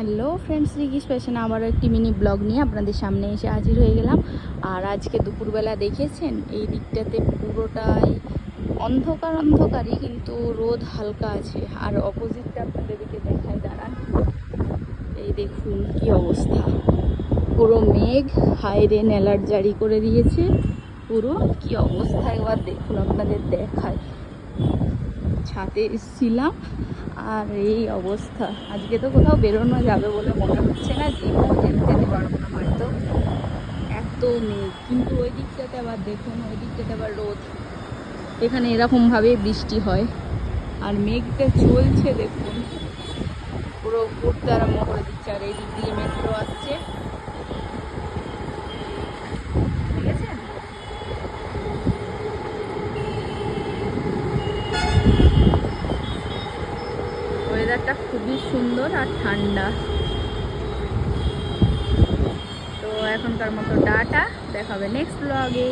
Hello friends, রিকিস fashion আবারও একটি mini blog নিয়ে আপনাদের সামনে এসে হাজির হয়ে গেলাম। আর আজকে দুপুরবেলা দেখেছেন এই দিকটাতে পুরোটাই অন্ধকার অন্ধকারই, কিন্তু রোদ হালকা আছে। আর অপোজিটটা আপনাদেরকে দেখায়, দাঁড়ান, এই দেখুন কি অবস্থা, পুরো মেঘ হাইরে অ্যালার্ট জারি করে দিয়েছে। পুরো কি অবস্থা একবার দেখুন, আপনাদের দেখায়। ছাদে এসেছিলাম আর এই অবস্থা। আজকে তো কোথাও বেরোনো যাবে বলে মনে হচ্ছে না, জিমও যেতে পারবো না হয়তো, এত মেঘ। কিন্তু ওই দিকটাতে আবার দেখুন, ওই দিকটাতে আবার রোদ। এখানে এরকমভাবে বৃষ্টি হয় আর মেঘটা চলছে দেখুন, পুরো ঘুরতে আরম্ভ করে দিচ্ছে। আর এই দিক দিয়ে মেট্রো আসছে, ঠিক আছে। ওয়েদারটা খুবই সুন্দর আর ঠান্ডা। তো এখনকার মতো টাটা, দেখা হবে নেক্সট ব্লগে।